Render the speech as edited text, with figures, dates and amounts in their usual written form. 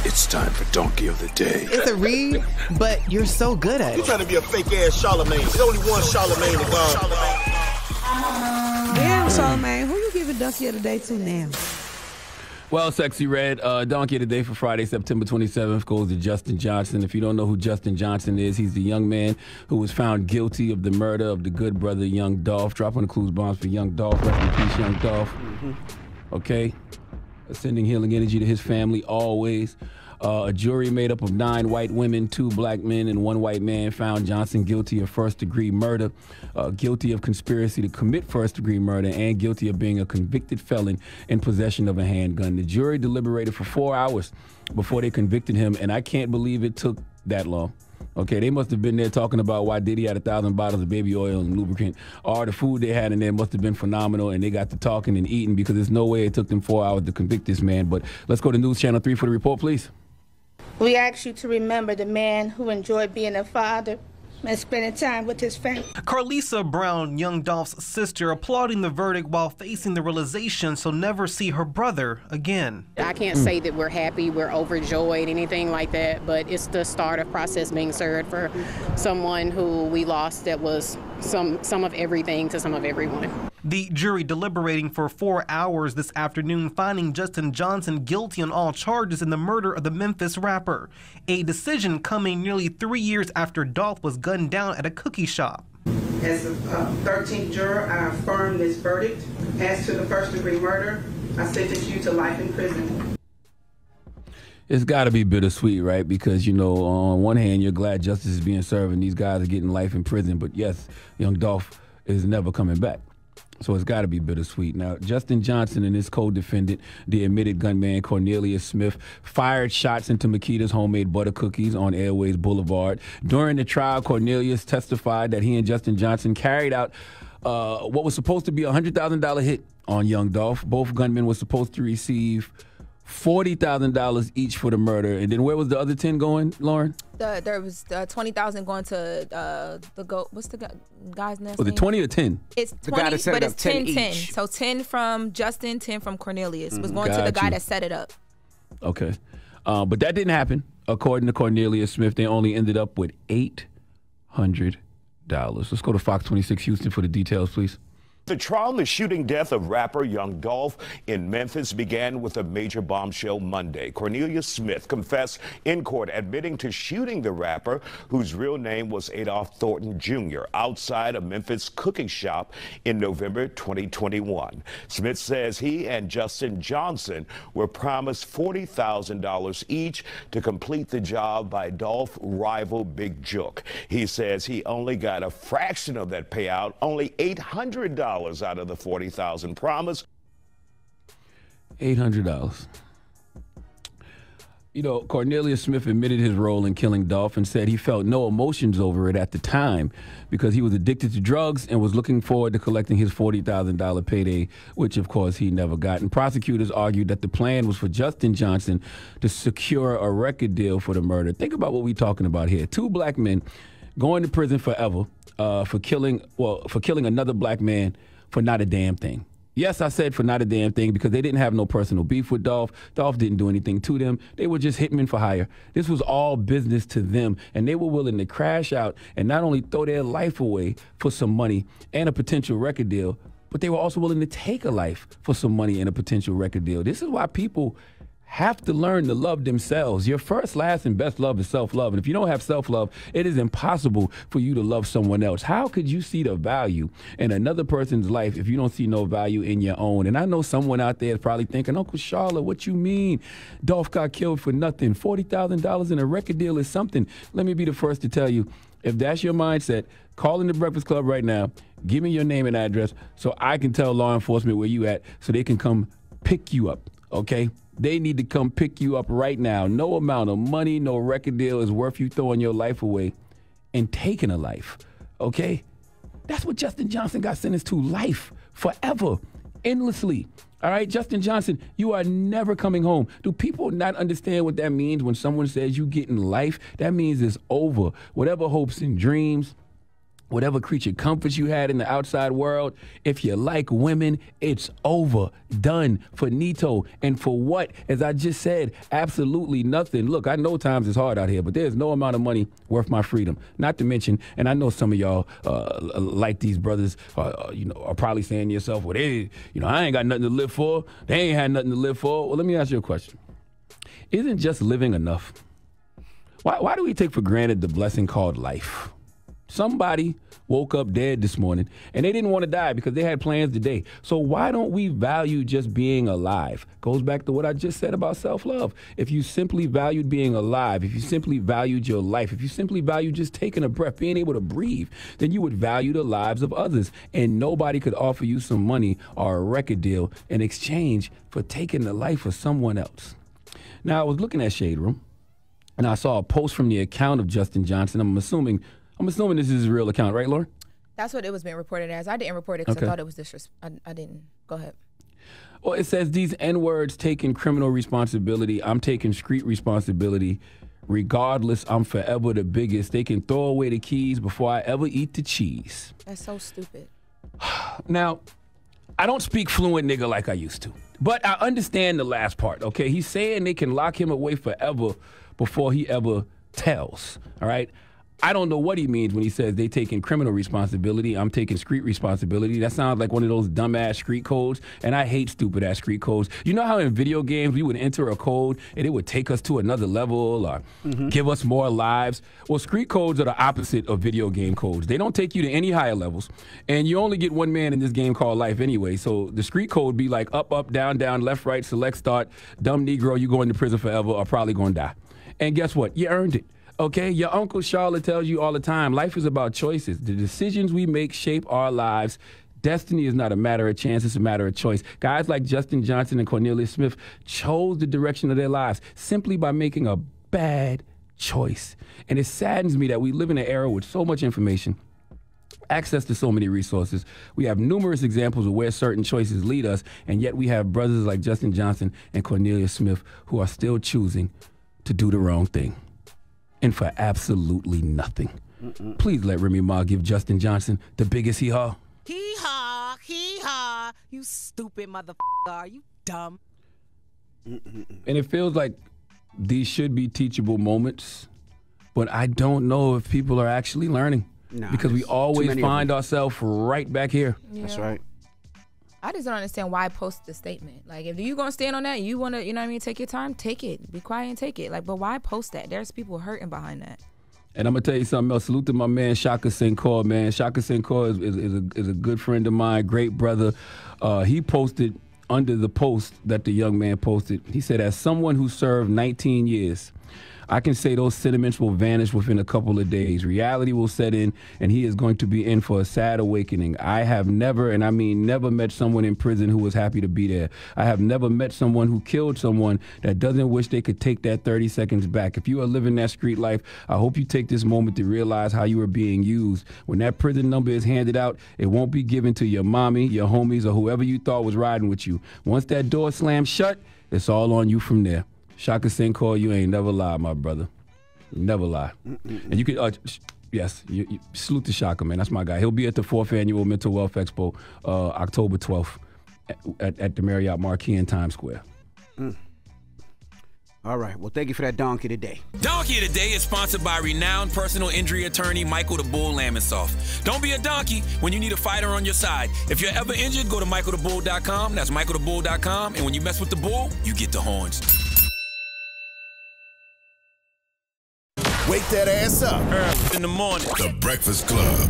It's time for Donkey of the Day. It's a read, but you're so good at it. You trying to be a fake-ass Charlamagne. There's only one Charlamagne to God. Damn, Charlamagne, who you giving Donkey of the Day to now? Well, Sexy Red, Donkey of the Day for Friday, September 27th goes to Justin Johnson. If you don't know who Justin Johnson is, he's the young man who was found guilty of the murder of the good brother, young Dolph. Dropping the clues bombs for young Dolph. Rest in peace, young Dolph. Okay? Sending healing energy to his family always. A jury made up of 9 white women, 2 black men, and 1 white man found Johnson guilty of first-degree murder, guilty of conspiracy to commit first-degree murder, and guilty of being a convicted felon in possession of a handgun. The jury deliberated for 4 hours before they convicted him, and I can't believe it took that long. Okay, they must have been there talking about why Diddy had 1,000 bottles of baby oil and lubricant, or the food they had in there must have been phenomenal, and they got to talking and eating because there's no way it took them 4 hours to convict this man. But let's go to News Channel 3 for the report, please. We ask you to remember the man who enjoyed being a father and spending time with his family. Carlisa Brown, young Dolph's sister, applauding the verdict while facing the realization she'll never see her brother again. I can't say that we're happy, we're overjoyed, anything like that, but it's the start of process being served for someone who we lost that was some of everything to some of everyone. The jury deliberating for 4 hours this afternoon, finding Justin Johnson guilty on all charges in the murder of the Memphis rapper. A decision coming nearly 3 years after Dolph was gunned down at a cookie shop. As the 13th juror, I affirm this verdict. As to the first-degree murder, I sentence you to life in prison. It's got to be bittersweet, right? Because, you know, on one hand, you're glad justice is being served and these guys are getting life in prison. But, yes, young Dolph is never coming back. So it's got to be bittersweet. Now, Justin Johnson and his co-defendant, the admitted gunman Cornelius Smith, fired shots into Makita's homemade butter cookies on Airways Boulevard. During the trial, Cornelius testified that he and Justin Johnson carried out what was supposed to be a $100,000 hit on young Dolph. Both gunmen were supposed to receive $40,000 each for the murder. And then where was the other 10 going, Lauren? There was 20,000 going to what's the guy's name? Was it 20 or 10? It's 20, the guy that set but it up, it's 10 10. each. So 10 from Justin, 10 from Cornelius. Was going Got to the guy you. that set it up. Okay. But that didn't happen. According to Cornelius Smith, they only ended up with $800. Let's go to Fox 26 Houston for the details, please. The trial in the shooting death of rapper young Dolph in Memphis began with a major bombshell Monday. Cornelius Smith confessed in court, admitting to shooting the rapper, whose real name was Adolph Thornton Jr., outside a Memphis cookie shop in November 2021. Smith says he and Justin Johnson were promised $40,000 each to complete the job by Dolph rival Big Jook. He says he only got a fraction of that payout, only $800 out of the $40,000 promise. $800. You know, Cornelius Smith admitted his role in killing Dolph and said he felt no emotions over it at the time because he was addicted to drugs and was looking forward to collecting his $40,000 payday, which, of course, he never got. And prosecutors argued that the plan was for Justin Johnson to secure a record deal for the murder. Think about what we're talking about here. 2 black men going to prison forever for killing another black man for not a damn thing. Yes, I said for not a damn thing because they didn't have no personal beef with Dolph. Dolph didn't do anything to them. They were just hitmen for hire. This was all business to them, and they were willing to crash out and not only throw their life away for some money and a potential record deal, but they were also willing to take a life for some money and a potential record deal. This is why people have to learn to love themselves. Your first, last, and best love is self-love. And if you don't have self-love, it is impossible for you to love someone else. How could you see the value in another person's life if you don't see no value in your own? And I know someone out there is probably thinking, Uncle Charlotte, what you mean? Dolph got killed for nothing. $40,000 in a record deal is something. Let me be the first to tell you, if that's your mindset, call in the Breakfast Club right now. Give me your name and address so I can tell law enforcement where you at so they can come pick you up, okay? They need to come pick you up right now. No amount of money, no record deal is worth you throwing your life away and taking a life, okay? That's what Justin Johnson got sentenced to, life, forever, endlessly. All right, Justin Johnson, you are never coming home. Do people not understand what that means when someone says you getting life? That means it's over. Whatever hopes and dreams whatever creature comforts you had in the outside world. If you like women, it's over, done, finito. And for what? As I just said, absolutely nothing. Look, I know times is hard out here, but there's no amount of money worth my freedom. Not to mention, and I know some of y'all like these brothers, are probably saying to yourself, well, I ain't got nothing to live for. They ain't had nothing to live for. Well, let me ask you a question. Isn't just living enough? Why do we take for granted the blessing called life? Somebody woke up dead this morning, and they didn't want to die because they had plans today. So why don't we value just being alive? Goes back to what I just said about self-love. If you simply valued being alive, if you simply valued your life, if you simply valued just taking a breath, being able to breathe, then you would value the lives of others. And nobody could offer you some money or a record deal in exchange for taking the life of someone else. Now, I was looking at Shade Room, and I saw a post from the account of Justin Johnson. I'm assuming this is his real account, right, Lauren? That's what it was being reported as. I didn't report it because I thought it was disrespectful. I didn't. Go ahead. Well, it says these N-words taking criminal responsibility. I'm taking street responsibility. Regardless, I'm forever the biggest. They can throw away the keys before I ever eat the cheese. That's so stupid. Now, I don't speak fluent nigga like I used to, but I understand the last part, okay? He's saying they can lock him away forever before he ever tells, all right? I don't know what he means when he says they taking criminal responsibility. I'm taking street responsibility. That sounds like one of those dumbass street codes, and I hate stupid-ass street codes. You know how in video games we would enter a code and it would take us to another level or give us more lives? Well, street codes are the opposite of video game codes. They don't take you to any higher levels, and you only get one man in this game called life anyway. So the street code be like up, up, down, down, left, right, select, start, dumb Negro, you going to prison forever or probably going to die. And guess what? You earned it. Okay, your Uncle Charlotte tells you all the time, life is about choices. The decisions we make shape our lives. Destiny is not a matter of chance, it's a matter of choice. Guys like Justin Johnson and Cornelius Smith chose the direction of their lives simply by making a bad choice. And it saddens me that we live in an era with so much information, access to so many resources. We have numerous examples of where certain choices lead us, and yet we have brothers like Justin Johnson and Cornelius Smith who are still choosing to do the wrong thing. And for absolutely nothing. Please let Remy Ma give Justin Johnson the biggest hee-haw. Hee-haw, hee-haw. You stupid motherfucker. Are you dumb? And it feels like these should be teachable moments, but I don't know if people are actually learning. Because we always find ourselves right back here. Yeah. That's right. I just don't understand why post the statement. Like, if you're going to stand on that, you want to, you know what I mean, take your time, take it. Be quiet and take it. Like, but why post that? There's people hurting behind that. And I'm going to tell you something else. Salute to my man, Shaka Senghor, man. Shaka Senghor is a good friend of mine, great brother. He posted under the post that the young man posted. He said, as someone who served 19 years, I can say those sentiments will vanish within a couple of days. Reality will set in, and he is going to be in for a sad awakening. I have never, and I mean never, met someone in prison who was happy to be there. I have never met someone who killed someone that doesn't wish they could take that 30 seconds back. If you are living that street life, I hope you take this moment to realize how you are being used. When that prison number is handed out, it won't be given to your mommy, your homies, or whoever you thought was riding with you. Once that door slams shut, it's all on you from there. Shaka Senghor, you ain't never lie, my brother. You never lie. And you can, yes, you salute to Shaka, man. That's my guy. He'll be at the 4th Annual Mental Wealth Expo, October 12th at the Marriott Marquis in Times Square. All right. Well, thank you for that Donkey Today. Donkey Today is sponsored by renowned personal injury attorney Michael the Bull Lamonsoff. Don't be a donkey when you need a fighter on your side. If you're ever injured, go to michaelthebull.com. That's michaelthebull.com. And when you mess with the bull, you get the horns. Wake that ass up. Early in the morning. The Breakfast Club.